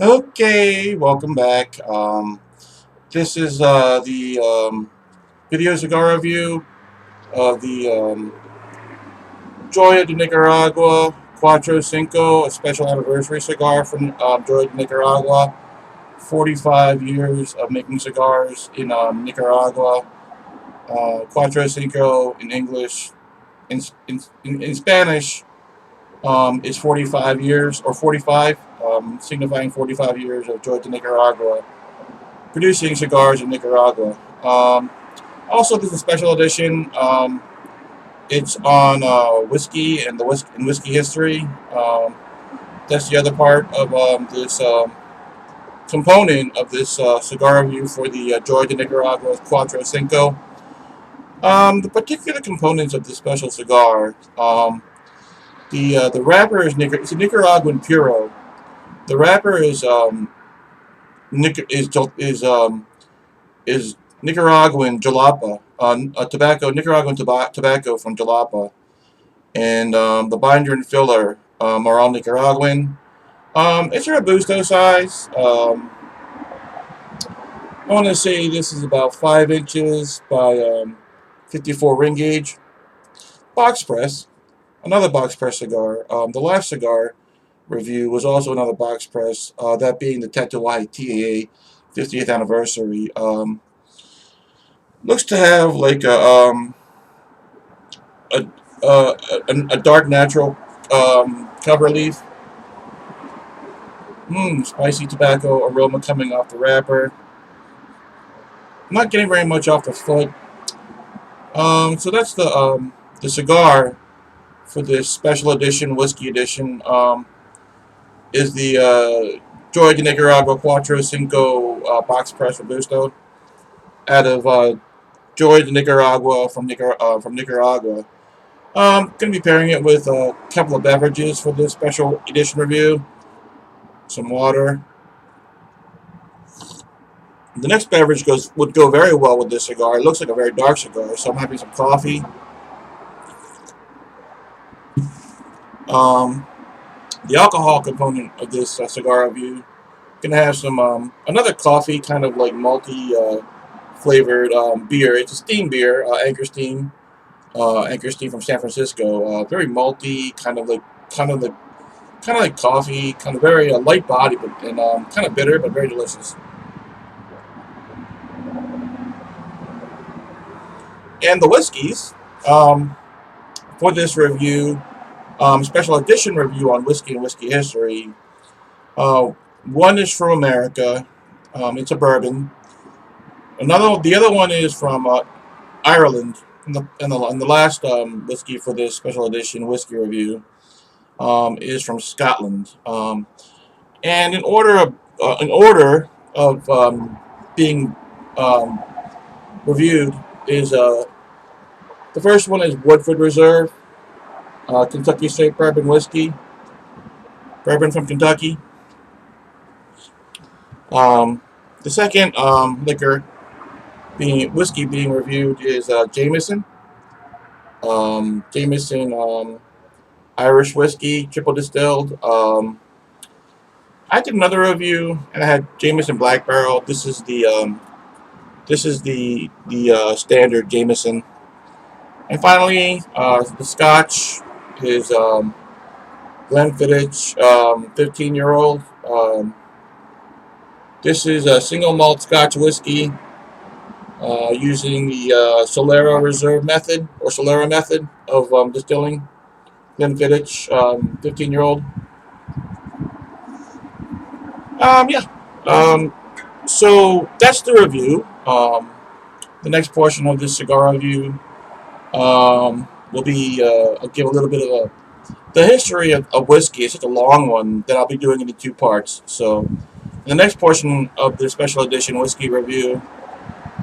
Okay, welcome back. This is the video cigar review of the Joya de Nicaragua Cuatro Cinco, a special anniversary cigar from Joya de Nicaragua. 45 years of making cigars in Nicaragua. Cuatro Cinco in English. In Spanish, is 45 years, or 45, signifying 45 years of Joya de Nicaragua producing cigars in Nicaragua. Also, there's a special edition. It's on whiskey and whiskey history. That's the other part of this component of this cigar review for the Joya de Nicaragua Cuatro Cinco. The particular components of this special cigar. The wrapper is it's a Nicaraguan puro. The wrapper is Nicaraguan jalapa, tobacco, Nicaraguan tobacco from jalapa, and the binder and filler are all Nicaraguan. It's a robusto size. I want to say this is about 5 inches by 54 ring gauge. Box press, another box press cigar. The last cigar review was also another box press, that being the Tetuai TAA 50th anniversary. Looks to have like a, a dark natural cover leaf. Spicy tobacco aroma coming off the wrapper. Not getting very much off the foot. So that's the cigar for this special edition, whiskey edition. Is the Joya de Nicaragua Cuatro Cinco box press robusto out of Joya de Nicaragua from Nicaragua. Going to be pairing it with a couple of beverages for this special edition review. Some water. The next beverage would go very well with this cigar. It looks like a very dark cigar, so I'm having some coffee. Um, the alcohol component of this cigar review, gonna have some another coffee, kind of like malty flavored beer. It's a steam beer, Anchor Steam from San Francisco. Very malty, kind of like coffee, kind of very light body, but and kind of bitter, but very delicious. And the whiskeys for this review, special edition review on whiskey and whiskey history. Uh, One is from America. It's a bourbon. The other one is from Ireland. And the last whiskey for this special edition whiskey review is from Scotland. And in order of being um, reviewed is the first one is Woodford Reserve, Kentucky Straight Bourbon Whiskey, bourbon from Kentucky. The second whiskey being reviewed is Jameson. Jameson Irish whiskey, triple distilled. I did another review, and I had Jameson Black Barrel. This is the standard Jameson. And finally, the Scotch is Glenfiddich, 15-year-old. This is a single malt Scotch whiskey using the Solera Reserve method or Solera method of distilling. Glenfiddich, 15-year-old. Yeah. Um, so that's the review. The next portion of this cigar review will be I'll give a little bit of the history of whiskey. It's such a long one that I'll be doing it in two parts. So in the next portion of the special edition whiskey review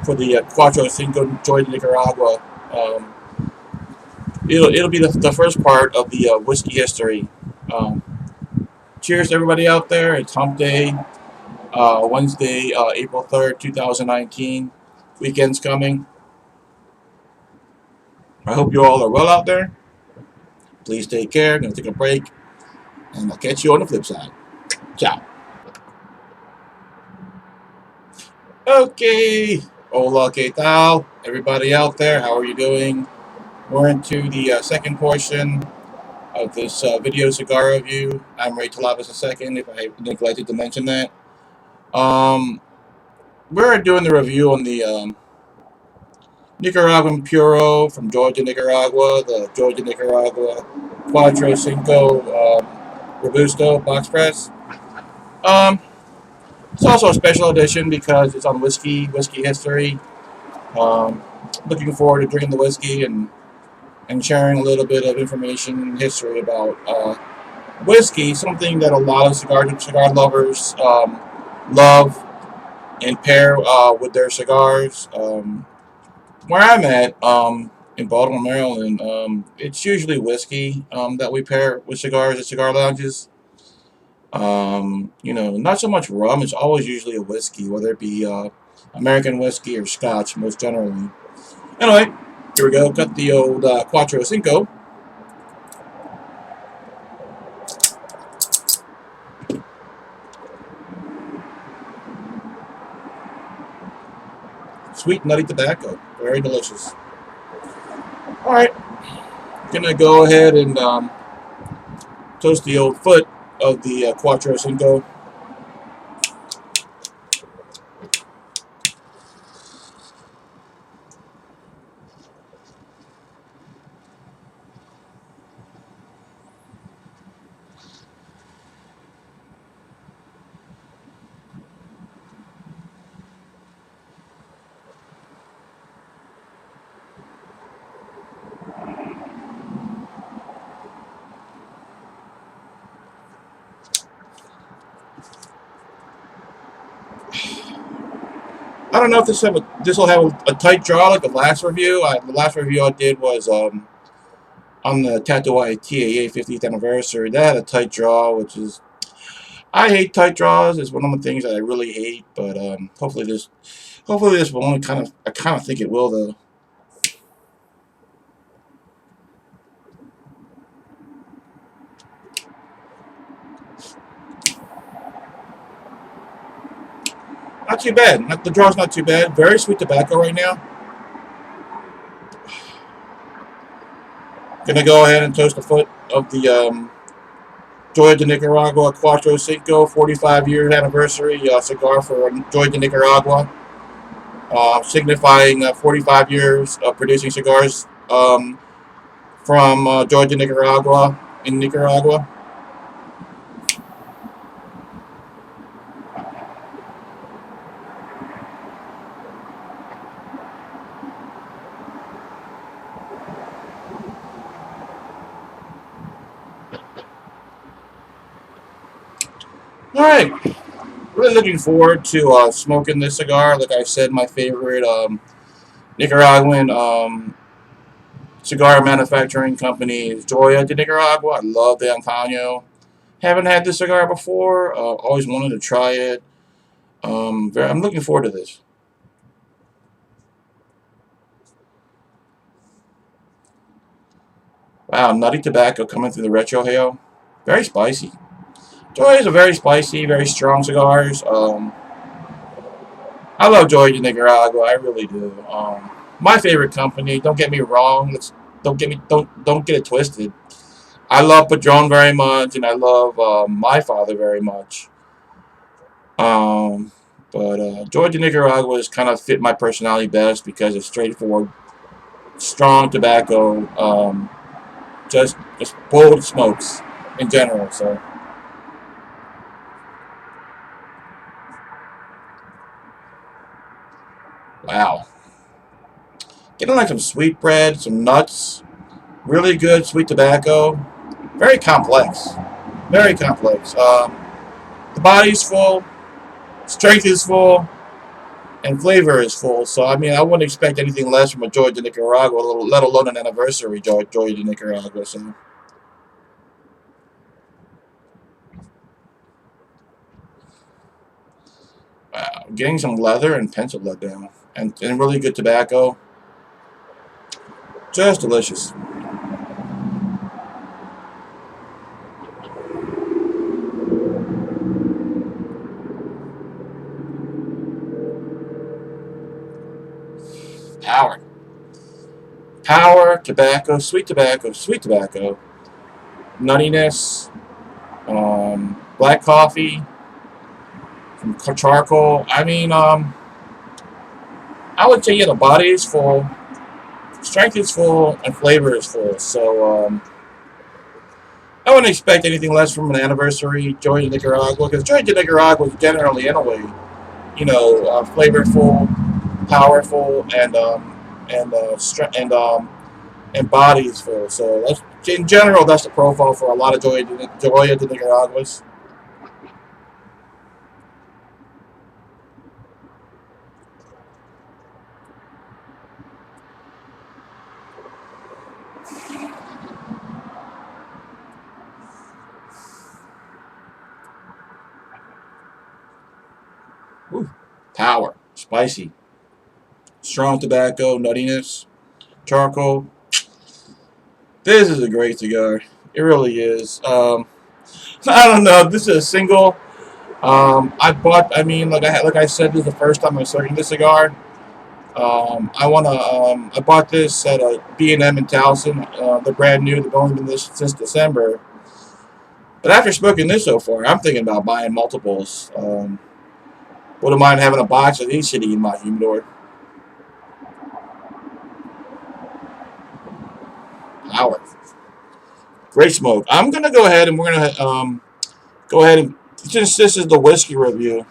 for the Cuatro Cinco Joya de Nicaragua, um, it'll be the first part of the whiskey history. Um, Cheers to everybody out there. It's Hump Day, Wednesday, April 3rd, 2019. Weekend's coming. I hope you all are well out there. Please take care. Gonna take a break, and I'll catch you on the flip side. Ciao. Okay, hola, ¿qué tal? Everybody out there, how are you doing? We're into the second portion of this video cigar review. I'm Ray Talavas II, if I neglected to mention that. Um, we're doing the review on the Nicaraguan Puro from Georgia, Nicaragua, the Georgia, Nicaragua Cuatro, Cinco Robusto box press. Um, it's also a special edition because it's on whiskey history. Um, Looking forward to drinking the whiskey and sharing a little bit of information and history about whiskey, something that a lot of cigar lovers love and pair with their cigars. Where I'm at in Baltimore, Maryland, it's usually whiskey that we pair with cigars at cigar lounges. Not so much rum. It's always usually a whiskey, whether it be American whiskey or Scotch, most generally. Anyway, here we go. Got the old Cuatro Cinco. Sweet, nutty tobacco. Very delicious. All right, gonna go ahead and toast the old foot of the Cuatro Cinco. I don't know if this will have a tight draw like the last review. The last review I did was on the Tatuai TAA 50th anniversary. That had a tight draw, which is I hate tight draws. It's one of the things that I really hate. But hopefully this will only I kind of think it will though. Not too bad. The draw's not too bad. Very sweet tobacco right now. Gonna go ahead and toast the foot of the Joya de Nicaragua Cuatro Cinco 45-year anniversary cigar for Joya de Nicaragua, signifying 45 years of producing cigars from Joya de Nicaragua in Nicaragua. All right, really looking forward to smoking this cigar. Like I said, my favorite Nicaraguan cigar manufacturing company is Joya de Nicaragua. I love the Antaño. Haven't had this cigar before. Always wanted to try it. I'm looking forward to this. Wow, nutty tobacco coming through the retrohale. Very spicy. Joya's a very spicy, very strong cigars. I love Joya de Nicaragua. I really do. My favorite company. Don't get me wrong. Don't get it twisted. I love Padron very much, and I love my father very much. Um, but Joya de Nicaragua has kind of fit my personality best because it's straightforward, strong tobacco. Just bold smokes in general. So wow, getting like some sweet bread, some nuts, really good sweet tobacco. Very complex, very complex. The body's full, strength is full, and flavor is full. So I mean, I wouldn't expect anything less from a Joya de Nicaragua, let alone an anniversary Joya de Nicaragua. So wow, getting some leather and pencil lead down, and really good tobacco, just delicious. Power. Power, tobacco, sweet tobacco, nuttiness, black coffee, from charcoal. I mean, I would say yeah, the body is full, strength is full, and flavor is full. So I wouldn't expect anything less from an anniversary Joya de Nicaragua, because Joya de Nicaragua is generally, in a way, flavorful, powerful, and body is full. So that's, in general, that's the profile for a lot of Joya de Nicaraguas. Ooh, power, spicy, strong tobacco, nuttiness, charcoal. This is a great cigar. It really is. I don't know. This is a single. I bought. I mean, like I said, this is the first time I'm smoking this cigar. I bought this at a B&M in Towson. They're brand new. They've only been this since December. But after smoking this so far, I'm thinking about buying multiples. Wouldn't mind having a box of these sitting in my humidor. Power. Great smoke. I'm gonna go ahead and we're gonna go ahead and, since this is the whiskey review,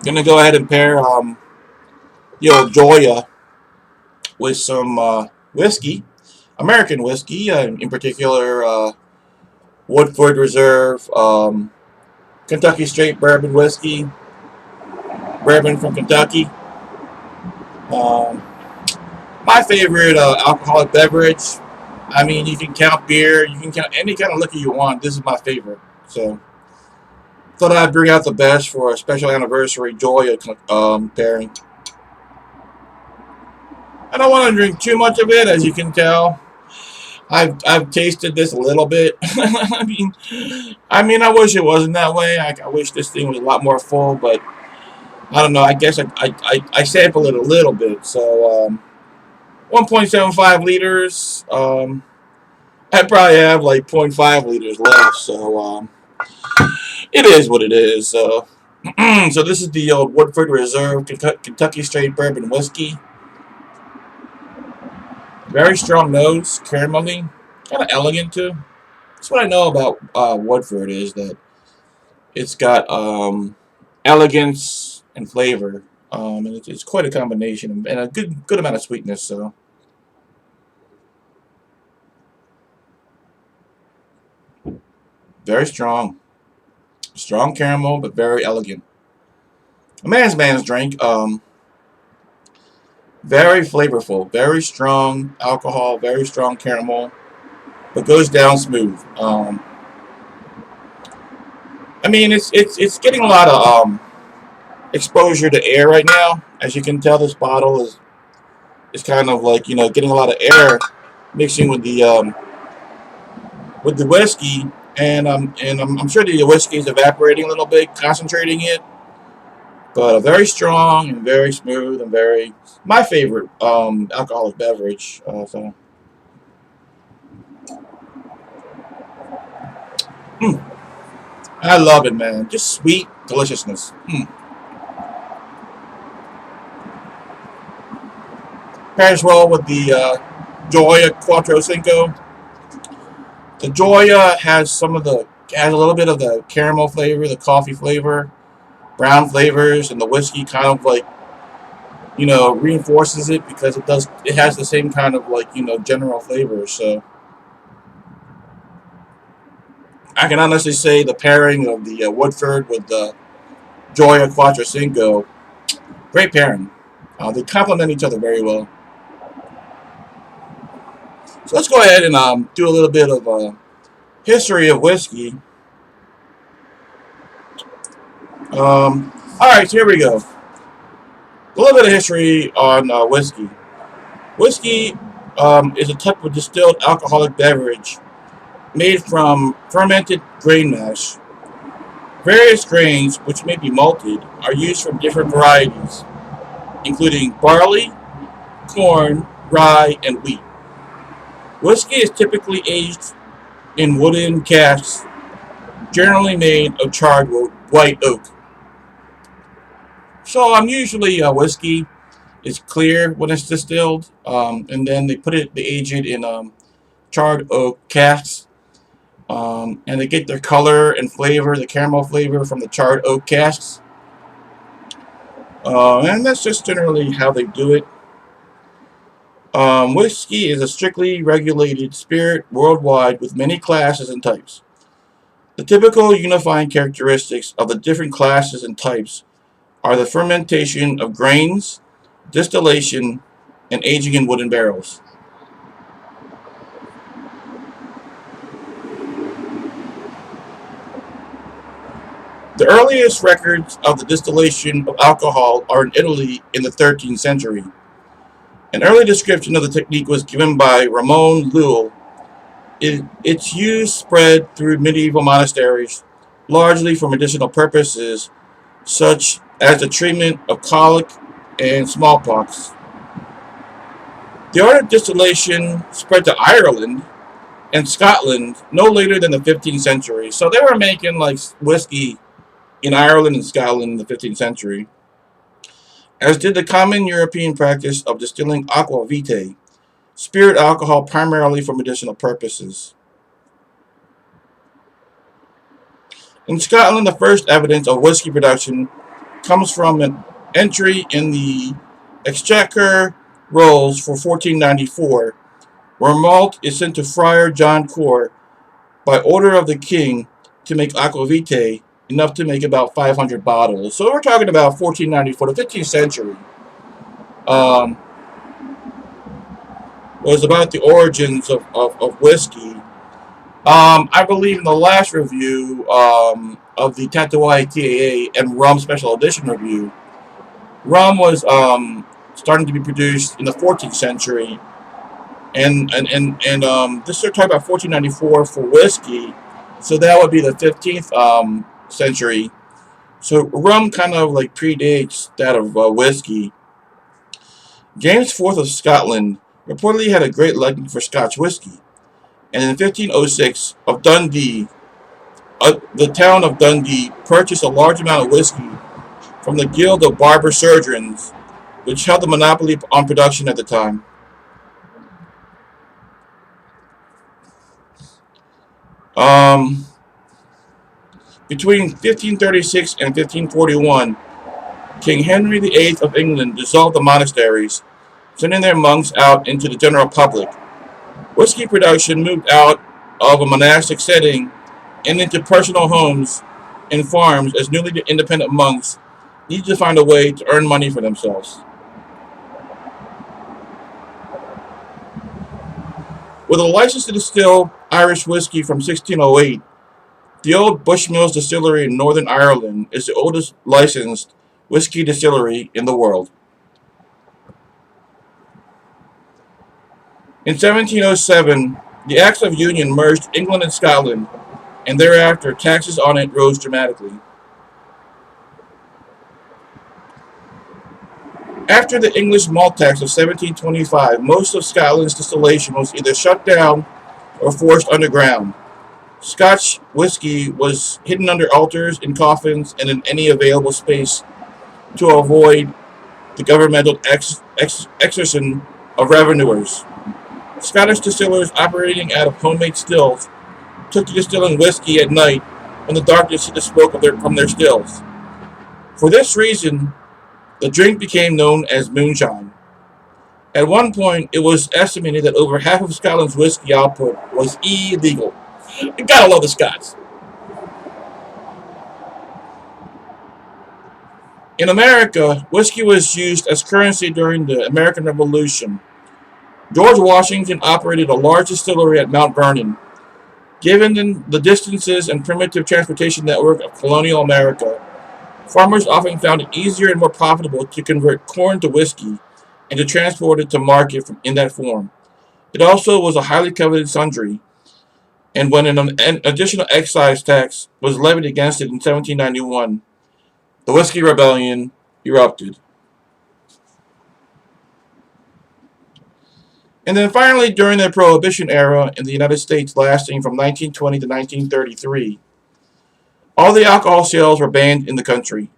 gonna go ahead and pair Joya with some whiskey, American whiskey, in particular Woodford Reserve, Kentucky Straight Bourbon whiskey, bourbon from Kentucky. Um, my favorite alcoholic beverage. I mean, you can count beer, you can count any kind of liquor you want. This is my favorite. So thought I'd bring out the best for a special anniversary Joya pairing. I don't want to drink too much of it, as you can tell. I've tasted this a little bit. I wish it wasn't that way. I wish this thing was a lot more full, but I don't know. I guess I sample it a little bit. So 1.75 liters. I probably have like zero point 0.5 liters left. So it is what it is. So so this is the old Woodford Reserve Kentucky Straight Bourbon Whiskey. Very strong nose, caramelly, kind of elegant too. That's what I know about Woodford, is that it's got elegance and flavor, and it's quite a combination, and a good amount of sweetness. So very strong caramel, but very elegant. A man's drink. Very flavorful, very strong alcohol, very strong caramel, but goes down smooth. It's getting a lot of exposure to air right now. As you can tell, this bottle is kind of like, getting a lot of air mixing with the whiskey, and I'm sure the whiskey is evaporating a little bit, concentrating it. But very strong and very smooth and very my favorite alcoholic beverage. I love it, man. Just sweet deliciousness. Pairs well with the Joya Cuatro Cinco. The Joya has a little bit of the caramel flavor, the coffee flavor, brown flavors, and the whiskey kind of like, reinforces it, because it has the same kind of like, general flavors. So I can honestly say the pairing of the Woodford with the Joya Cuatro Cinco, great pairing. They complement each other very well. So let's go ahead and do a little bit of history of whiskey. All right, so here we go. A little bit of history on whiskey. Whiskey is a type of distilled alcoholic beverage made from fermented grain mash. Various grains, which may be malted, are used from different varieties. including barley, corn, rye, and wheat. Whiskey is typically aged in wooden casks, generally made of charred white oak. So usually whiskey is clear when it's distilled, and then they age it in charred oak casks, and they get their color and flavor, the caramel flavor from the charred oak casks, and that's just generally how they do it. Whiskey is a strictly regulated spirit worldwide with many classes and types. The typical unifying characteristics of the different classes and types are the fermentation of grains, distillation, and aging in wooden barrels. The earliest records of the distillation of alcohol are in Italy in the 13th century. An early description of the technique was given by Ramon Llull. Its use spread through medieval monasteries, largely for medicinal purposes, such as the treatment of colic and smallpox. The art of distillation spread to Ireland and Scotland no later than the 15th century. So they were making like whiskey in Ireland and Scotland in the 15th century, as did the common European practice of distilling aqua vitae, spirit alcohol primarily for medicinal purposes. In Scotland, the first evidence of whiskey production comes from an entry in the Exchequer Rolls for 1494, where malt is sent to Friar John Core by order of the king to make aqua vitae, enough to make about 500 bottles. So we're talking about 1494, the 15th century. Um, was about the origins of whiskey. I believe in the last review of the Tatuai TAA and rum special edition review, rum was starting to be produced in the 14th century, and this is talking about 1494 for whiskey, so that would be the 15th century. So rum kind of like predates that of whiskey. James IV of Scotland reportedly had a great liking for Scotch whiskey, and in 1506 of Dundee, the town of Dundee purchased a large amount of whiskey from the Guild of Barber Surgeons, which held the monopoly on production at the time. Um, Between 1536 and 1541, King Henry VIII of England dissolved the monasteries, sending their monks out into the general public. Whiskey production moved out of a monastic setting and into personal homes and farms as newly independent monks needed to find a way to earn money for themselves. With a license to distill Irish whiskey from 1608, the old Bushmills Distillery in Northern Ireland is the oldest licensed whiskey distillery in the world. In 1707, the Acts of Union merged England and Scotland, and thereafter taxes on it rose dramatically. After the English Malt Tax of 1725, most of Scotland's distillation was either shut down or forced underground. Scotch whiskey was hidden under altars, in coffins, and in any available space to avoid the governmental exertion of revenuers. Scottish distillers operating out of homemade stills took to distilling whiskey at night when the darkness hid the smoke from their stills. For this reason, the drink became known as moonshine. At one point, it was estimated that over half of Scotland's whiskey output was illegal. You gotta love the Scots. In America, whiskey was used as currency during the American Revolution. George Washington operated a large distillery at Mount Vernon. Given the distances and primitive transportation network of colonial America, farmers often found it easier and more profitable to convert corn to whiskey and to transport it to market in that form. It also was a highly coveted sundry, and when an additional excise tax was levied against it in 1791, the Whiskey Rebellion erupted. And then finally, during the Prohibition era in the United States lasting from 1920 to 1933, all the alcohol sales were banned in the country.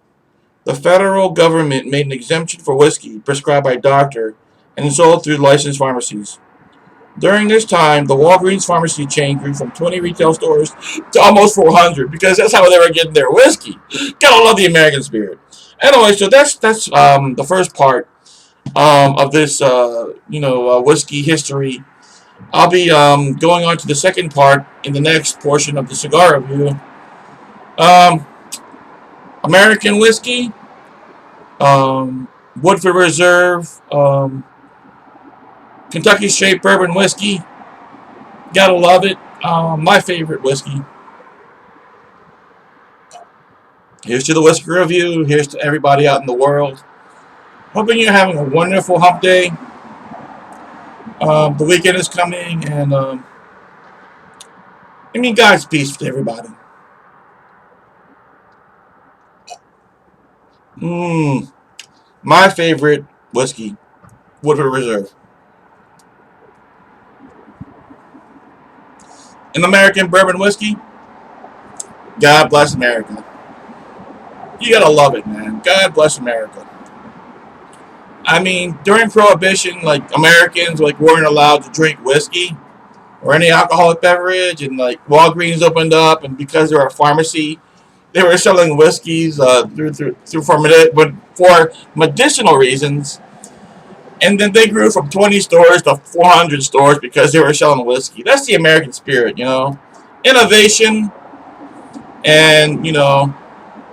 The federal government made an exemption for whiskey prescribed by a doctor and sold through licensed pharmacies. During this time, the Walgreens pharmacy chain grew from 20 retail stores to almost 400 because that's how they were getting their whiskey. Gotta love the American spirit. Anyway, so that's the first part of this whiskey history. I'll be going on to the second part in the next portion of the cigar review. Um, American whiskey, Woodford Reserve, Kentucky Straight Bourbon whiskey. Gotta love it. My favorite whiskey. Here's to the whiskey review. Here's to everybody out in the world. Hoping you're having a wonderful hump day. The weekend is coming, and God's peace to everybody. My favorite whiskey, Woodford Reserve. An American bourbon whiskey. God bless America. You gotta love it, man. God bless America. During Prohibition, like Americans weren't allowed to drink whiskey or any alcoholic beverage, and Walgreens opened up, and because they're a pharmacy, they were selling whiskeys for medicinal reasons. And then they grew from 20 stores to 400 stores because they were selling whiskey. That's the American spirit, innovation, and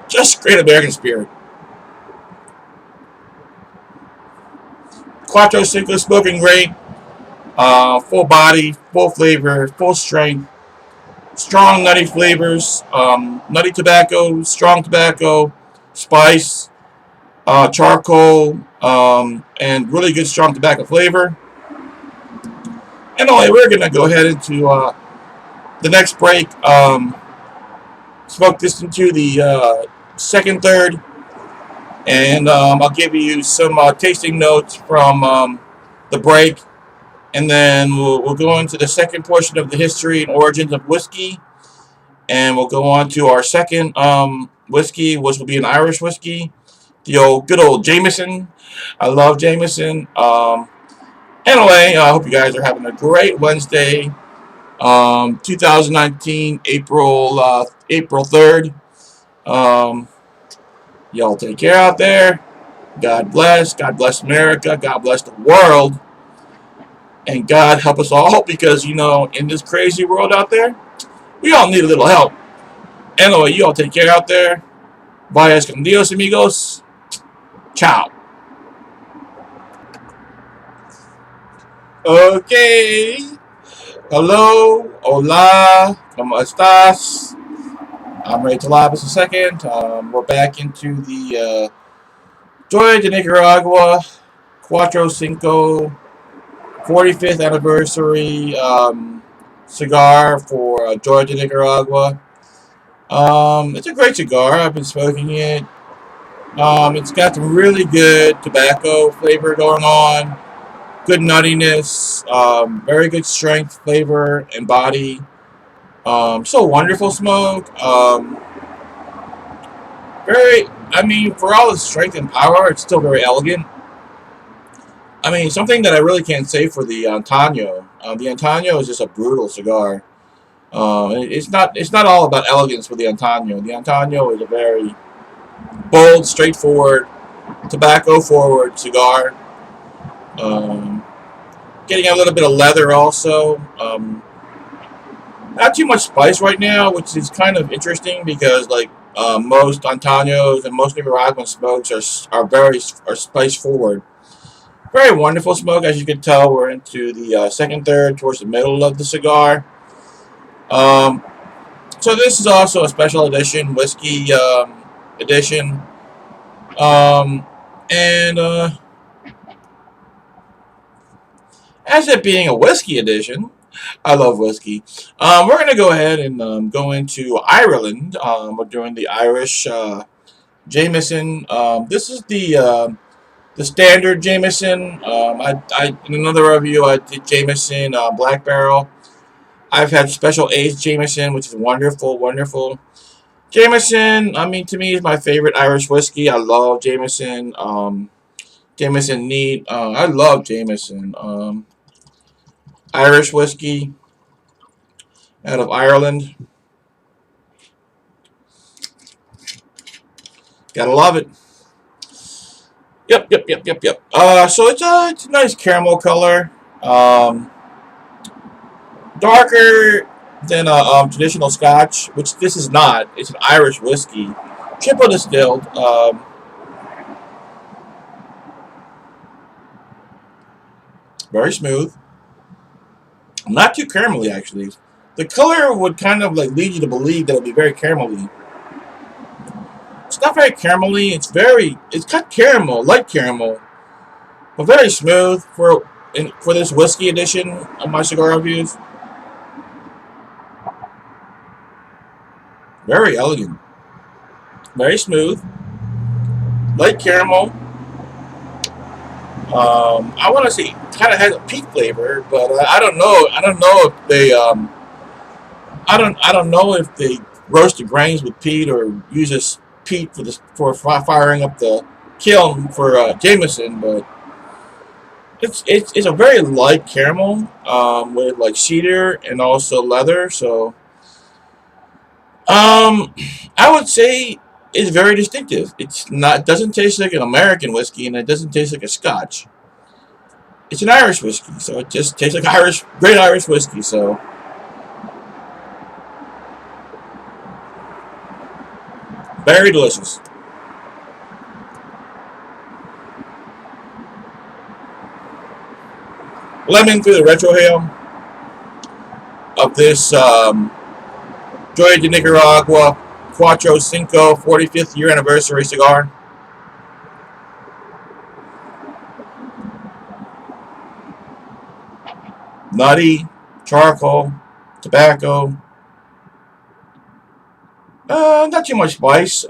just great American spirit. Cuatro, Cinco, smoking great. Full body, full flavor, full strength, strong nutty flavors, nutty tobacco, strong tobacco, spice, charcoal, and really good strong tobacco flavor. Anyway, we're gonna go ahead into the next break. Smoke this into the second third, and I'll give you some tasting notes from the break. And then we'll go into the second portion of the history and origins of whiskey. And we'll go on to our second whiskey, which will be an Irish whiskey. The good old Jameson. I love Jameson. Anyway, I hope you guys are having a great Wednesday. 2019, April 3rd. Y'all take care out there. God bless. God bless America. God bless the world. And God help us all, because, in this crazy world out there, we all need a little help. Anyway, you all take care out there. Vayas con Dios, amigos. Ciao. Okay. Hello. Hola. ¿Cómo estás? I'm ready to live this a second. We're back into the Joya de Nicaragua Cuatro, Cinco 45th anniversary cigar for Joya de Nicaragua. It's a great cigar. I've been smoking it. It's got some really good tobacco flavor going on. Good nuttiness. Very good strength, flavor, and body. So wonderful smoke. For all its strength and power, it's still very elegant. Something that I really can't say for the Antaño. The Antaño is just a brutal cigar. It's not all about elegance with the Antaño. The Antaño is a very bold, straightforward, tobacco-forward cigar. Getting a little bit of leather also. Not too much spice right now, which is kind of interesting because most Antaños and most Nicaraguan smokes are spice-forward. Very wonderful smoke. As you can tell, we're into the second third, towards the middle of the cigar. So this is also a special edition, whiskey edition. And as it being a whiskey edition, I love whiskey. We're going to go ahead and go into Ireland. We're doing the Irish Jameson. This is the the standard Jameson. In another review I did Jameson Black Barrel. I've had special aged Jameson, which is wonderful, wonderful. Jameson, I mean, to me, is my favorite Irish whiskey. I love Jameson. Jameson neat. I love Jameson. Irish whiskey out of Ireland. Gotta love it. Yep. So it's a nice caramel color. Darker than a traditional Scotch, which this is not. It's an Irish whiskey, triple distilled. Very smooth. Not too caramelly, actually. The color would kind of like lead you to believe that it would be very caramelly. It's not very caramelly. It's cut caramel, light caramel, but very smooth for this whiskey edition of my cigar reviews. Very elegant, very smooth, light caramel. I want to say kind of has a peat flavor, but I don't know. I don't know if they I don't know if they roast the grains with peat or use this peat for firing up the kiln for Jameson, but it's a very light caramel with like cedar and also leather. So I would say it's very distinctive. It doesn't taste like an American whiskey, and it doesn't taste like a Scotch. It's an Irish whiskey, so it just tastes like great Irish whiskey. So very delicious. Lemon through the retrohale of this Joya de Nicaragua Cuatro Cinco 45th year anniversary cigar. Nutty, charcoal, tobacco. Not too much spice.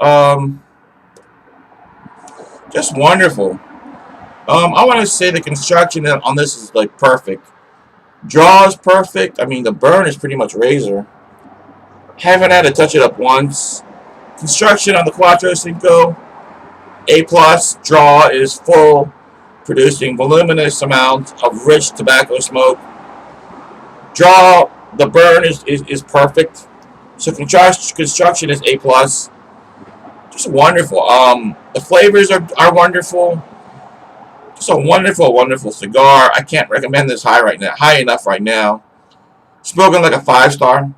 Just wonderful. I want to say the construction on this is like perfect. Draw is perfect. I mean, the burn is pretty much razor. Haven't had to touch it up once. Construction on the Cuatro Cinco, A+. Draw is full, producing voluminous amounts of rich tobacco smoke. Draw, the burn is perfect. So construction is A+. Just wonderful. The flavors are wonderful. Just a wonderful, wonderful cigar. I can't recommend this high enough right now. Smoking like a 5-star.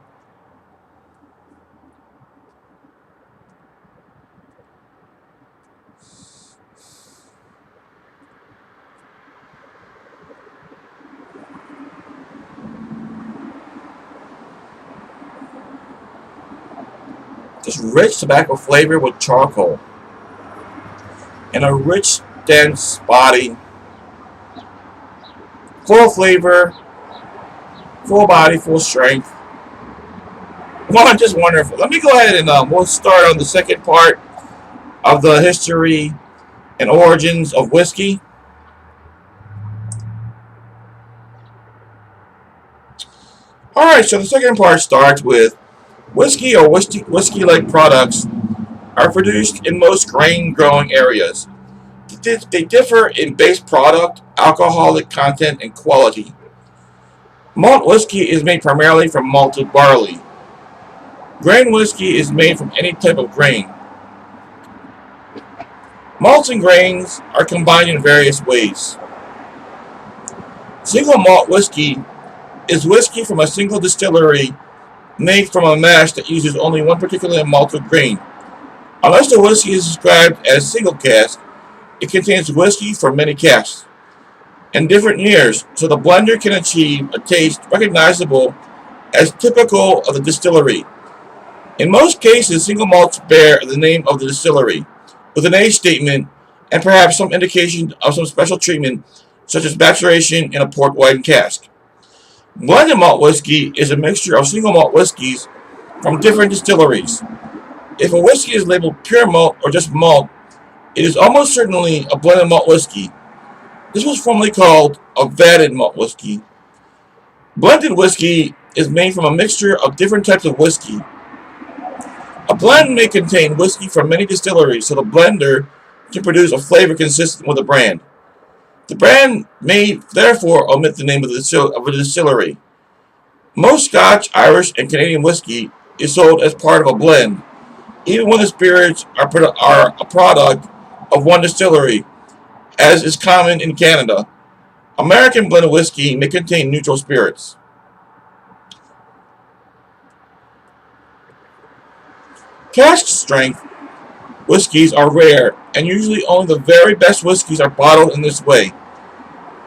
Just rich tobacco flavor with charcoal. And a rich, dense body. Full flavor. Full body, full strength. Well, just wonderful. Let me go ahead and we'll start on the second part of the history and origins of whiskey. Alright, so the second part starts with whiskey or whiskey-like products are produced in most grain-growing areas. They differ in base product, alcoholic content, and quality. Malt whiskey is made primarily from malted barley. Grain whiskey is made from any type of grain. Malts and grains are combined in various ways. Single malt whiskey is whiskey from a single distillery made from a mash that uses only one particular malted grain. Unless the whiskey is described as single cask, it contains whiskey from many casks and different years, so the blender can achieve a taste recognizable as typical of the distillery. In most cases, single malts bear the name of the distillery, with an age statement and perhaps some indication of some special treatment, such as maturation in a port wine cask. Blended malt whiskey is a mixture of single malt whiskeys from different distilleries. If a whiskey is labeled pure malt or just malt, It is almost certainly a blended malt whiskey. This was formerly called a vatted malt whiskey. Blended whiskey is made from a mixture of different types of whiskey. A blend may contain whiskey from many distilleries, so the blender can produce a flavor consistent with the brand. The brand may therefore omit the name of a distillery. Most Scotch, Irish, and Canadian whiskey is sold as part of a blend, even when the spirits are a product of one distillery, as is common in Canada. American blended whiskey may contain neutral spirits. Cask strength whiskeys are rare, and usually only the very best whiskeys are bottled in this way.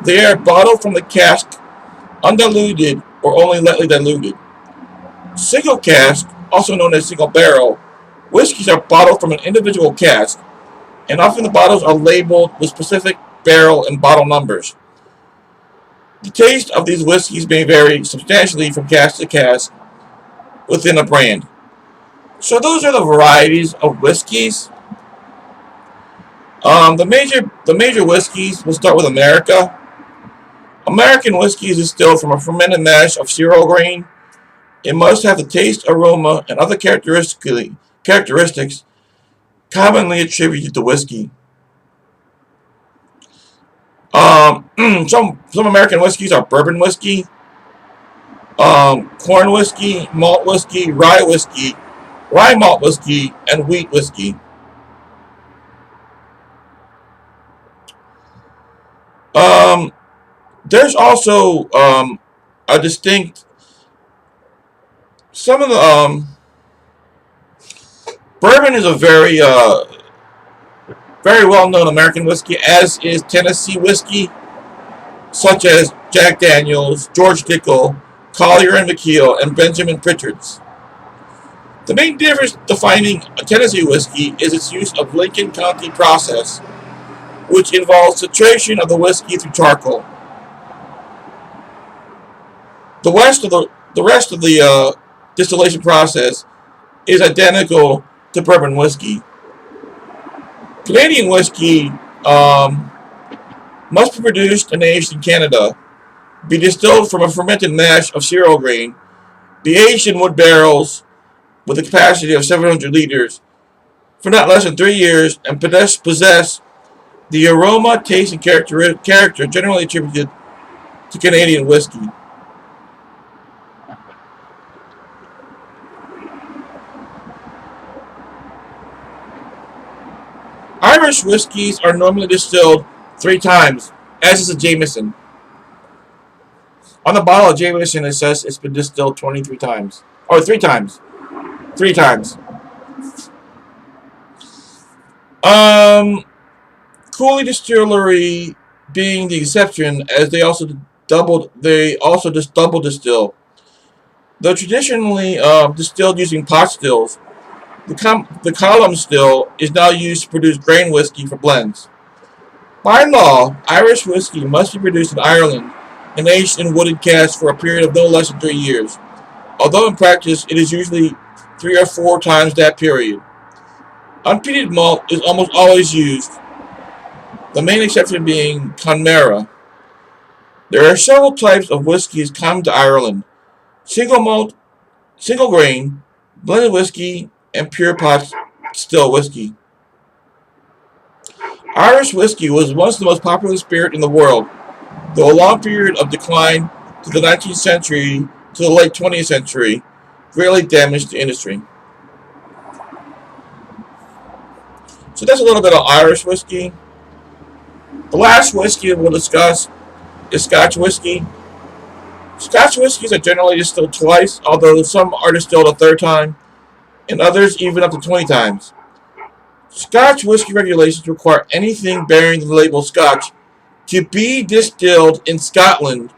They are bottled from the cask, undiluted or only lightly diluted. Single cask, also known as single barrel, whiskeys are bottled from an individual cask, and often the bottles are labeled with specific barrel and bottle numbers. The taste of these whiskeys may vary substantially from cask to cask within a brand. So those are the varieties of whiskeys. The major whiskeys. We'll start with America. American whiskey is distilled from a fermented mash of cereal grain. It must have the taste, aroma, and other characteristics commonly attributed to whiskey. Some American whiskeys are bourbon whiskey, corn whiskey, malt whiskey, rye malt whiskey, and wheat whiskey. Um, there's also a distinct some of the bourbon is a very well known American whiskey, as is Tennessee whiskey, such as Jack Daniels, George Dickel, Collier and McKeel, and Benjamin Pritchard's. The main difference defining a Tennessee whiskey is its use of Lincoln County process, which involves titration of the whiskey through charcoal. The rest of the distillation process is identical to bourbon whiskey. Canadian whiskey must be produced and aged in Canada, be distilled from a fermented mash of cereal grain, be aged in wood barrels with a capacity of 700 liters for not less than 3 years, and possess the aroma, taste, and character generally attributed to Canadian whiskey. Irish whiskies are normally distilled 3 times, as is a Jameson. On the bottle of Jameson, it says it's been distilled 23 times. Or 3 times. 3 times. Um, Cooley Distillery being the exception, as they also just double distill. Though traditionally distilled using pot stills, the column still is now used to produce grain whiskey for blends. By law, Irish whiskey must be produced in Ireland and aged in wooden casks for a period of no less than 3 years, although in practice it is usually 3 or 4 times that period. Unpeated malt is almost always used, the main exception being Conmara. There are several types of whiskies common to Ireland: single malt, single grain, blended whiskey, and pure pot still whiskey. Irish whiskey was once the most popular spirit in the world, though a long period of decline to the 19th century to the late 20th century greatly damaged the industry. So that's a little bit of Irish whiskey. The last whiskey we'll discuss is Scotch whiskey. Scotch whiskeys are generally distilled twice, although some are distilled a third time, and others even up to 20 times. Scotch whiskey regulations require anything bearing the label Scotch to be distilled in Scotland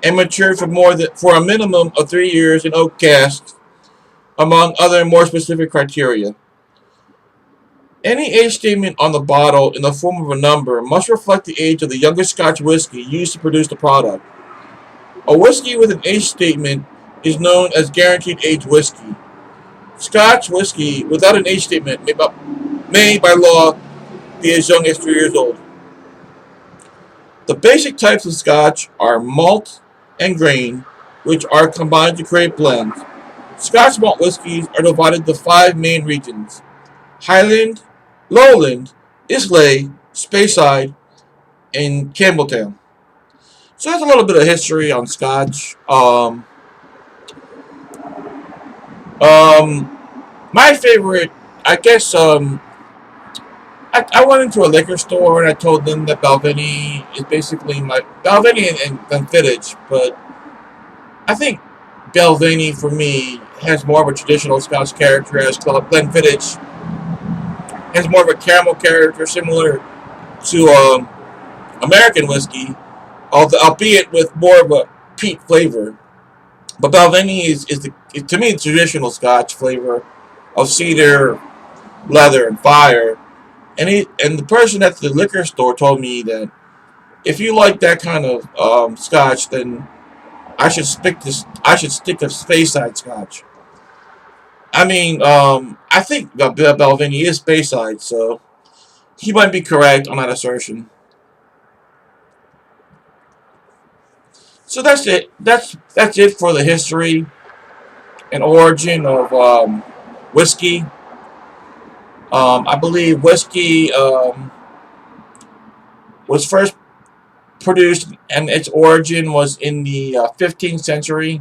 and matured for a minimum of 3 years in oak casks, among other more specific criteria. Any age statement on the bottle in the form of a number must reflect the age of the youngest Scotch whiskey used to produce the product. A whiskey with an age statement is known as guaranteed age whiskey. Scotch whiskey without an age statement may by law be as young as 3 years old. The basic types of Scotch are malt and grain, which are combined to create blends. Scotch malt whiskies are divided into 5 main regions: Highland, Lowland, Islay, Speyside, and Campbelltown. So that's a little bit of history on Scotch. Um, my favorite, I guess, I went into a liquor store and I told them that Balvenie is basically my Balvenie and Glenfiddich, but I think Balvenie for me has more of a traditional Scotch character, as Glenfiddich has more of a caramel character, similar to American whiskey, albeit with more of a peat flavor. But Balvenie is to me the traditional Scotch flavor of cedar, leather, and fire. And the person at the liquor store told me that if you like that kind of Scotch, then I should stick to Speyside Scotch. I mean, I think Balvenie is Speyside, so he might be correct on that assertion. So that's it. That's it for the history and origin of whiskey. I believe whiskey was first produced, and its origin was in the 15th century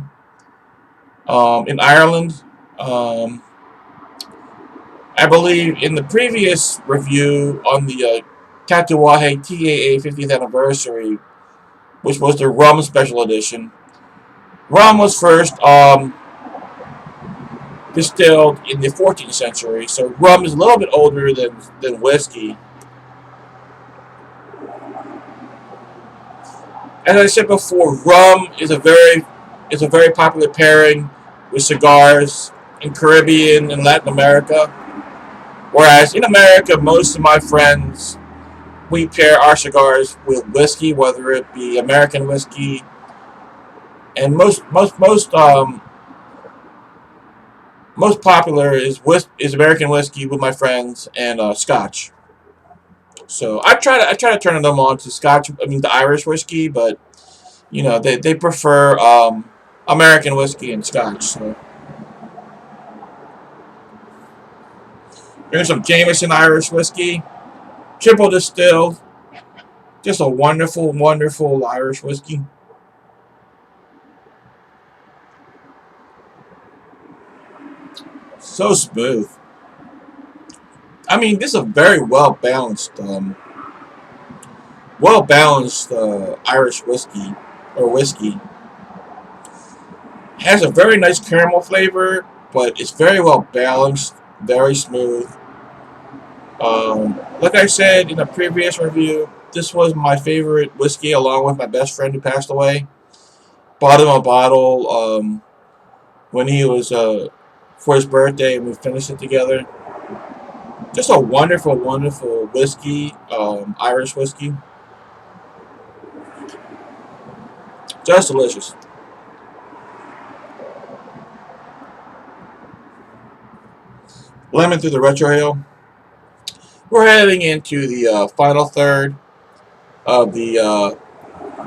in Ireland. Um, I believe in the previous review on the Tatuaje TAA 50th anniversary, which was the rum special edition. Rum was first distilled in the 14th century, so rum is a little bit older than whiskey. As I said before, rum is a very popular pairing with cigars in Caribbean and Latin America. Whereas in America, most of my friends, we pair our cigars with whiskey, whether it be American whiskey, and most popular is American whiskey with my friends, and Scotch. So I try to turn them on to Scotch. I mean the Irish whiskey, but they prefer American whiskey and Scotch. So here's some Jameson Irish whiskey, triple distilled, just a wonderful, wonderful Irish whiskey. So smooth. I mean, this is a very well balanced Irish whiskey or whiskey. Has a very nice caramel flavor, but it's very well balanced, very smooth. Like I said in a previous review, this was my favorite whiskey, along with my best friend who passed away. Bought him a bottle when he was for his birthday, and we finished it together. Just a wonderful, wonderful whiskey, Irish whiskey. Just delicious. Lemon through the retro hill. We're heading into the final third of the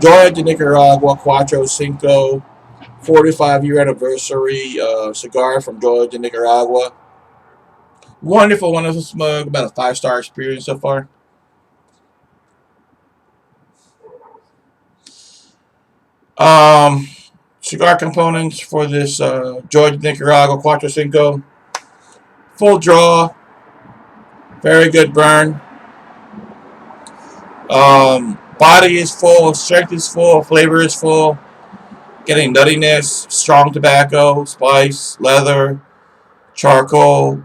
Joya de Nicaragua Cuatro Cinco 45-year anniversary cigar from Joya de Nicaragua. Wonderful, wonderful smoke. About a 5-star experience so far. Um, Cigar Components for this Joya de Nicaragua Cuatro Cinco. Full draw. Very good burn. Body is full, strength is full, flavor is full. Getting nuttiness, strong tobacco, spice, leather, charcoal,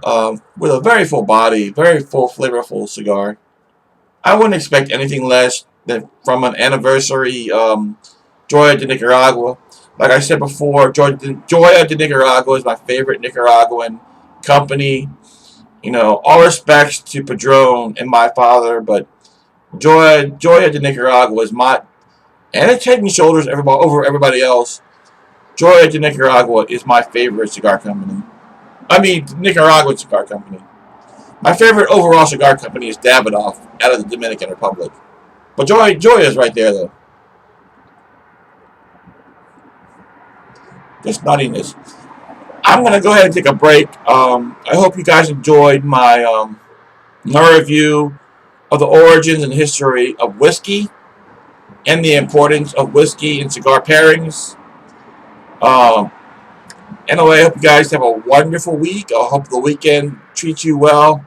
with a very full body, very full, flavorful cigar. I wouldn't expect anything less than from an anniversary Joya de Nicaragua. Like I said before, Joya de Nicaragua is my favorite Nicaraguan company. All respects to Padron and my father, but Joya de Nicaragua is and it's head and shoulders over everybody else. Joya de Nicaragua is my favorite cigar company. I mean, Nicaraguan cigar company. My favorite overall cigar company is Davidoff out of the Dominican Republic. But Joya is right there, though. Just nuttiness. I'm going to go ahead and take a break. I hope you guys enjoyed my review of the origins and history of whiskey and the importance of whiskey in cigar pairings. Um, anyway, I hope you guys have a wonderful week. I hope the weekend treats you well.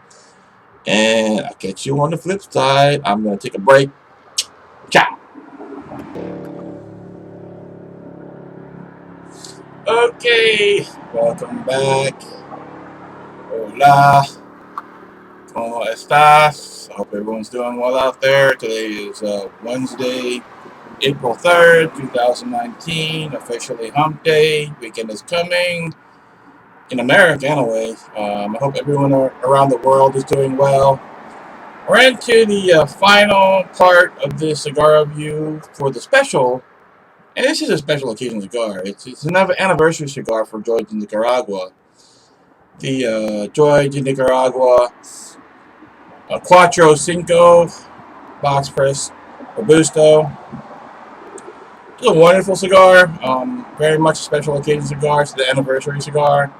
And I'll catch you on the flip side. I'm going to take a break. Ciao. Okay, welcome back. Hola. ¿Cómo estás? I hope everyone's doing well out there. Today is Wednesday, April 3rd, 2019. Officially hump day. Weekend is coming. In America, anyway. I hope everyone around the world is doing well. We're into the final part of this cigar review for the special. And this is a special occasion cigar. It's another anniversary cigar for Joya de Nicaragua. The Joya de Nicaragua Cuatro, Cinco, box press, Robusto. It's a wonderful cigar. Very much a special occasion cigar. It's the anniversary cigar.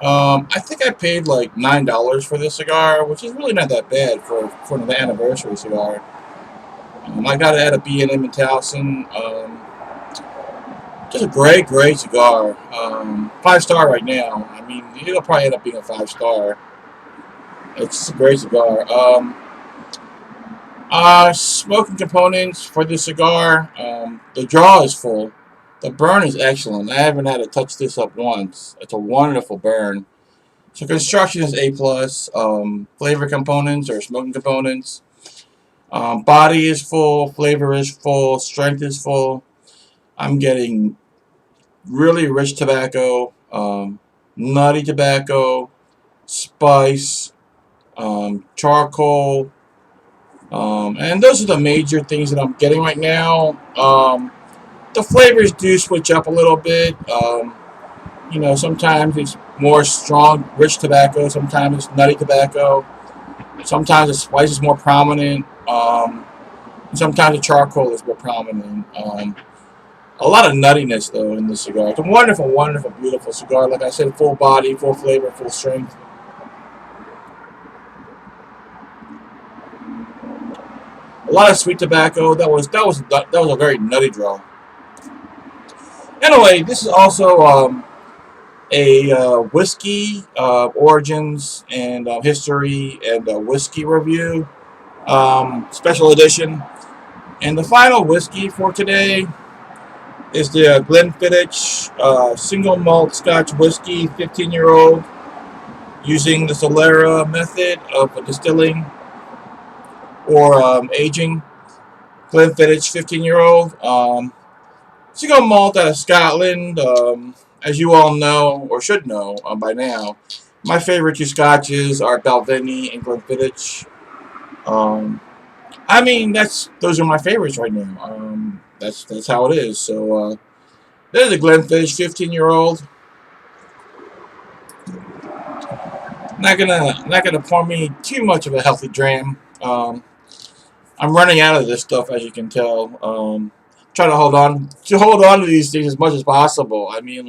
I think I paid like $9 for this cigar, which is really not that bad for the anniversary cigar. I got it at a B&M in Towson. Just a great cigar. 5-star right now. I mean, it'll probably end up being a 5-star. It's just a great cigar. Smoking components for this cigar. The draw is full. The burn is excellent. I haven't had to touch this up once. It's a wonderful burn. So construction is A+. Flavor components or smoking components. Body is full. Flavor is full. Strength is full. I'm getting really rich tobacco. Nutty tobacco. Spice. Charcoal. And those are the major things that I'm getting right now. The flavors do switch up a little bit. Sometimes it's more strong, rich tobacco. Sometimes it's nutty tobacco. Sometimes the spice is more prominent. Sometimes the charcoal is more prominent. A lot of nuttiness, though, in this cigar. It's a wonderful, wonderful, beautiful cigar. Like I said, full body, full flavor, full strength. A lot of sweet tobacco. That was a very nutty draw. Anyway, this is also a whiskey origins and history and whiskey review special edition. And the final whiskey for today is the Glenfiddich single malt Scotch whiskey, 15-year-old, using the Solera method of distilling or aging. Glenfiddich 15-year-old. Single malt out of Scotland. As you all know, or should know by now, my favorite two scotches are Balvenie and Glenfiddich. Those are my favorites right now. That's how it is. So there's a Glenfiddich 15-year-old. Not gonna pour me too much of a healthy dram. I'm running out of this stuff, as you can tell. Try to hold on to these things as much as possible. I mean,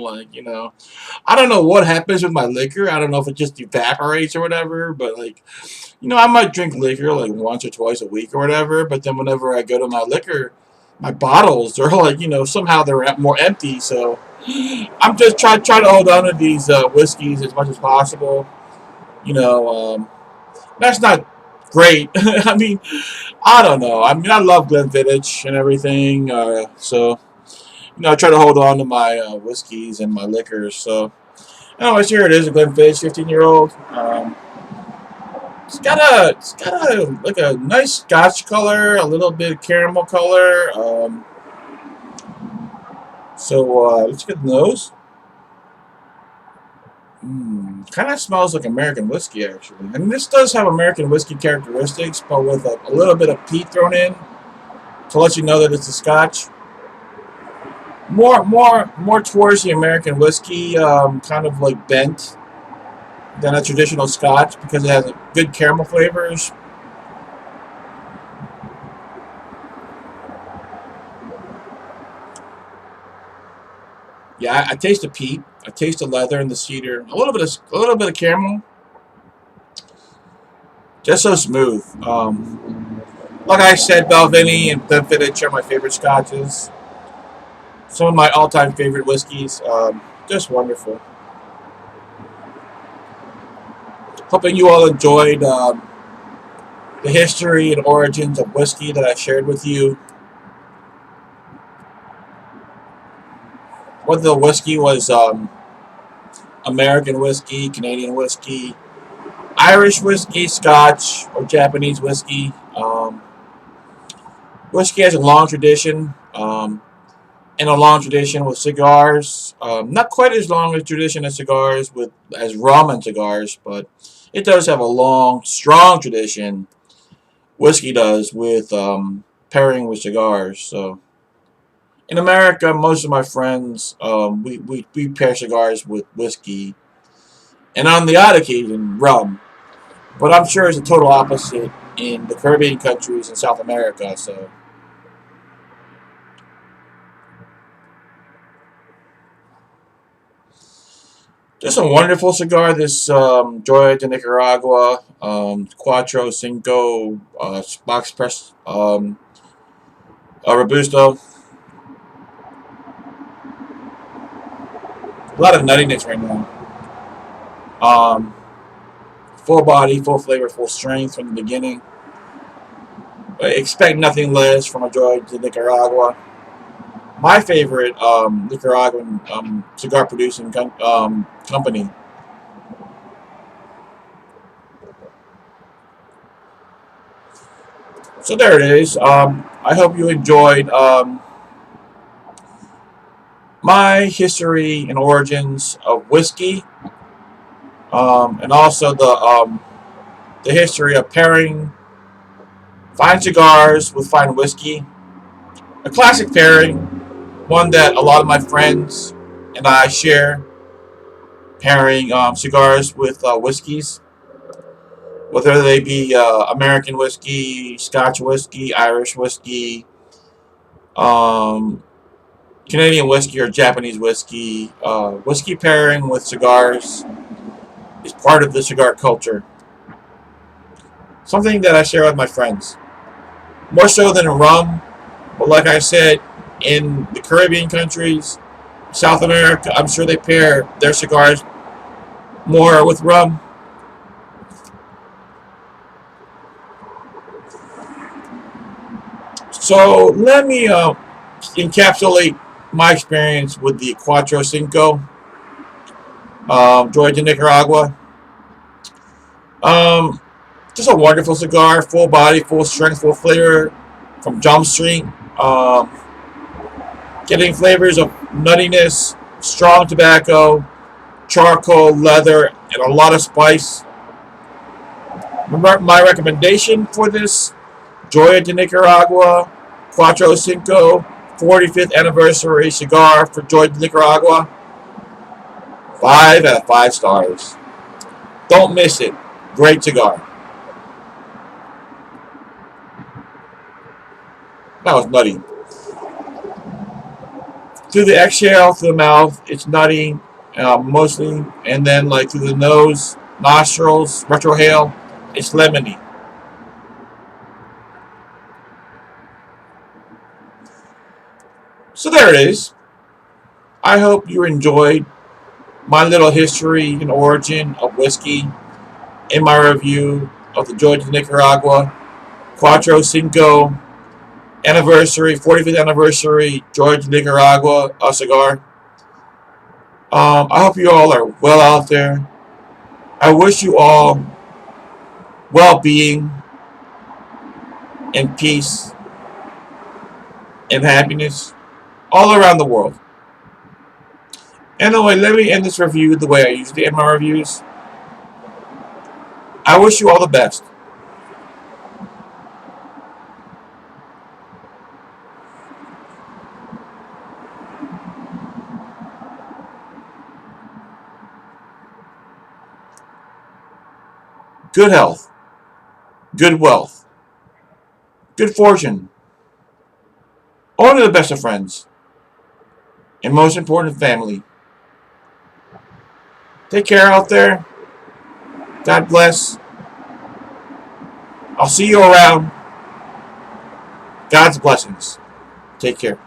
I don't know what happens with my liquor. I don't know if it just evaporates or whatever, but I might drink liquor like once or twice a week or whatever, but then whenever I go to my liquor, my bottles are somehow they're more empty, so I'm just trying to hold on to these whiskeys as much as possible. That's not great. I don't know. I love Glenfiddich and everything, so I try to hold on to my whiskeys and my liquors. So, anyways, here it is, a Glenfiddich 15-year-old. It's got a nice Scotch color, a little bit of caramel color. Let's get the nose. Kind of smells like American whiskey, actually. And this does have American whiskey characteristics, but with a little bit of peat thrown in to let you know that it's a Scotch. More towards the American whiskey, kind of like bent. than a traditional Scotch because it has good caramel flavors. Yeah, I taste the peat. I taste the leather and the cedar. A little bit of caramel. Just so smooth. Like I said, Balvenie and Glenfiddich are my favorite scotches. Some of my all-time favorite whiskeys. Just wonderful. Hoping you all enjoyed the history and origins of whiskey that I shared with you. Whether the whiskey was American whiskey, Canadian whiskey, Irish whiskey, Scotch, or Japanese whiskey. Whiskey has a long tradition, and a long tradition with cigars. Not quite as long a tradition as cigars with as rum and cigars, but it does have a long, strong tradition. Whiskey does with pairing with cigars. So in America, most of my friends we pair cigars with whiskey, and on the odd occasion rum. But I'm sure it's the total opposite in the Caribbean countries and South America. So just a wonderful cigar. This Joya de Nicaragua, Cuatro, Cinco, box press, Robusto. A lot of nuttiness right now. Um, Full body, full flavor, full strength from the beginning. But expect nothing less from a Joya de Nicaragua. My favorite Nicaraguan cigar producing company. So there it is. I hope you enjoyed my history and origins of whiskey, and also the history of pairing fine cigars with fine whiskey. A classic pairing, one that a lot of my friends and I share, pairing cigars with whiskeys, whether they be American whiskey, Scotch whiskey, Irish whiskey, um, Canadian whiskey, or Japanese whiskey. Whiskey pairing with cigars is part of the cigar culture. Something that I share with my friends. More so than rum, but like I said, in the Caribbean countries, South America, I'm sure they pair their cigars more with rum. So let me encapsulate my experience with the Cuatro Cinco, Joya de Nicaragua. Um, just a wonderful cigar, full body, full strength, full flavor from Jump Street. Um, Getting flavors of nuttiness, strong tobacco, charcoal, leather, and a lot of spice. My recommendation for this Joya de Nicaragua Cuatro Cinco 45th anniversary cigar for Joya de Nicaragua. 5 out of 5 stars. Don't miss it. Great cigar. That was nutty. Through the exhale, through the mouth, it's nutty, mostly, and then like through the nose, nostrils, retrohale, it's lemony. So there it is. I hope you enjoyed my little history and origin of whiskey in my review of the Joya de Nicaragua Cuatro Cinco anniversary, 45th anniversary Joya de Nicaragua cigar. I hope you all are well out there. I wish you all well-being and peace and happiness all around the world. Anyway, let me end this review the way I usually end my reviews. I wish you all the best. good health, good wealth, good fortune, only the best of friends, and most important, family. Take care out there. God bless. I'll see you around. God's blessings. Take care.